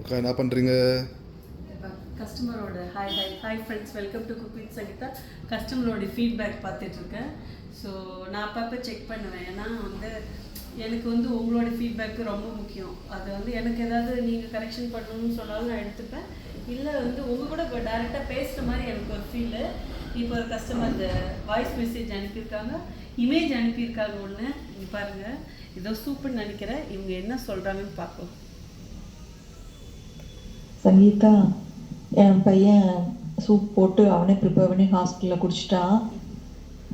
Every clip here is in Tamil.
அக்கா என்ன பண்ணுறீங்க? கஸ்டமரோட hi friends, welcome to cook with Sangeetha. கஸ்டமரோட ஃபீட்பேக் பார்த்துட்ருக்கேன். ஸோ நான் அப்பப்போ செக் பண்ணுவேன். ஏன்னா எனக்கு உங்களோட ஃபீட்பேக்கு ரொம்ப முக்கியம். அது எனக்கு ஏதாவது நீங்கள் கரெக்ஷன் பண்ணணும்னு சொன்னாலும் நான் எடுத்துப்பேன். இல்லை உங்கள் கூட இப்போ டேரெக்டாக பேசுகிற மாதிரி எனக்கு ஒரு ஃபீலு. இப்போ ஒரு கஸ்டமர் இந்த வாய்ஸ் மெசேஜ் அனுப்பியிருக்காங்க, இமேஜ் அனுப்பியிருக்காங்க. ஒன்று இங்கே பாருங்கள், இதோ சூப்பர்னு நினைக்கிறேன். இவங்க என்ன சொல்கிறாங்கன்னு பார்ப்போம். சங்கீதா, என் பையன் சூப் போட்டு அவனே ப்ரிப்பேர் பண்ணி ஹாஸ்டலில் குடிச்சிட்டான்.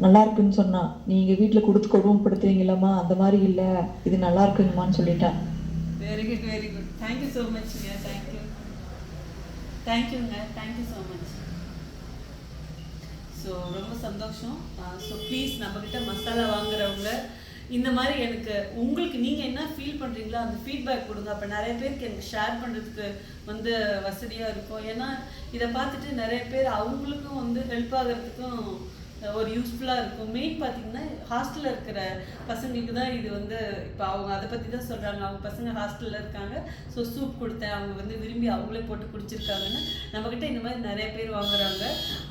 நல்லா இருக்குன்னு சொன்னான். நீங்கள் வீட்டில் கொடுத்து கொடுமைப்படுத்துவீங்களம்மா, அந்த மாதிரி இல்லை, இது நல்லா இருக்குங்கம்மான்னு சொல்லிட்டேன். Very good, very good. Thank you so மச்ங்க. Thank you so much. ஸோ ரொம்ப சந்தோஷம். ஸோ ப்ளீஸ் நம்மக்கிட்ட மசாலா வாங்குறவங்க இந்த மாதிரி எனக்கு உங்களுக்கு நீங்கள் என்ன ஃபீல் பண்ணுறீங்களோ அந்த ஃபீட்பேக் கொடுங்க. அப்போ நிறைய பேருக்கு எனக்கு ஷேர் பண்ணுறதுக்கு வசதியாக இருக்கும். ஏன்னா இதை பார்த்துட்டு நிறைய பேர் அவங்களுக்கும் ஹெல்ப் ஆகிறதுக்கும் ஒரு யூஸ்ஃபுல்லாக இருக்கும். மெயின் பார்த்திங்கன்னா ஹாஸ்டலில் இருக்கிற பசங்களுக்கு தான் இது இப்போ அவங்க அதை பற்றி தான் சொல்கிறாங்க. அவங்க பசங்க ஹாஸ்டலில் இருக்காங்க. ஸோ சூப் கொடுத்தேன், அவங்க விரும்பி அவங்களே போட்டு குடிச்சிருக்காங்கன்னு நம்மக்கிட்ட இந்த மாதிரி நிறைய பேர் வாங்குறாங்க.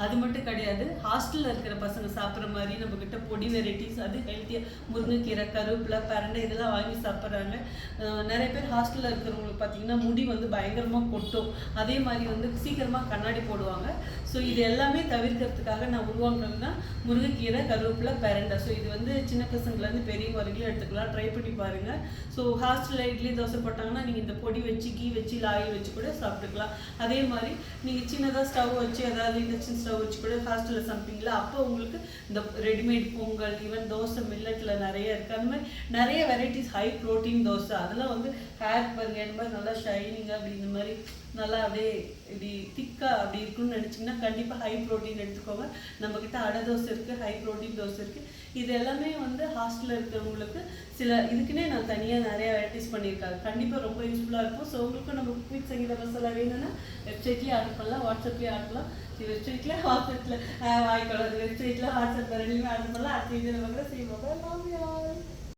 அது மட்டும் கிடையாது, ஹாஸ்டலில் இருக்கிற பசங்க சாப்பிட்ற மாதிரி நம்மக்கிட்ட பொடி வெரைட்டிஸ், அது ஹெல்த்தியாக முருங்கைக்கீரை, கருவேப்பிலை, பரண்டை இதெல்லாம் வாங்கி சாப்பிட்றாங்க. நிறைய பேர் ஹாஸ்டலில் இருக்கிறவங்களுக்கு பார்த்திங்கன்னா முடி பயங்கரமாக கொட்டும். அதே மாதிரி சீக்கிரமாக கண்ணாடி போடுவாங்க. ஸோ இது எல்லாமே தவிர்க்கிறதுக்காக நான் உருவாக்குறதுனா முருங்கைக்கீரை, கருவேப்பிலை, பரண்டை. ஸோ இது சின்ன பசங்கள்லேருந்து பெரியவங்க வரைக்கும் எடுத்துக்கலாம். ட்ரை பண்ணி பாருங்கள். ஸோ ஹாஸ்டலில் இட்லி தோசை போட்டாங்கன்னா நீங்கள் இந்த பொடி வச்சு, கீ வச்சு, லாய் வச்சு கூட சாப்பிட்டுக்கலாம். அதே மாதிரி நீங்கள் சின்னதாக ஸ்டவ் வச்சு, அதாவது இண்டக்ஷன் ஸ்டவ் வச்சு கூட ஹாஸ்டலில் சமைப்பீங்களா, அப்போ உங்களுக்கு இந்த ரெடிமேட் பொங்கல், ஈவன் தோசை மில்லட்டில் நிறைய இருக்குது. அந்த மாதிரி நிறைய வெரைட்டிஸ், ஹை ப்ரோட்டீன் தோசை, அதெல்லாம் ஹேர் பாருங்க இந்த மாதிரி நல்லா ஷைனிங்காக அப்படி இந்த மாதிரி நல்லா அப்படியே இப்படி திக்காக அப்படி இருக்குன்னு நினச்சிங்கன்னா கண்டிப்பாக ஹை ப்ரோட்டீன் எடுத்துக்கோங்க. நம்மக்கிட்ட அடை தோசை இருக்குது, ஹை ப்ரோட்டீன் தோசை இருக்குது. இது எல்லாமே ஹாஸ்டலில் இருக்கிறவங்களுக்கு இதுக்குன்னே நான் தனியாக நிறைய வெரைட்டிஸ் பண்ணியிருக்காங்க. கண்டிப்பாக ரொம்ப யூஸ்ஃபுல்லாக இருக்கும். ஸோ உங்களுக்கும் நம்ம குக் வித் சங்கீதா மசாலா வேணும்னா வெப்சைட்லேயே ஆர்டர் பண்ணலாம், வாட்ஸ்அப்லேயே ஆர்டர் பண்ணலாம். வெப்சைட்டில் வாட்ஸ்அப்பில் வாங்கிக்கலாம். வெப்சைட்டில் வாட்ஸ்அப் ரெண்டுமே ஆர்டர் பண்ணலாம். அடுத்த இது நம்ம கூட செய்வோம்.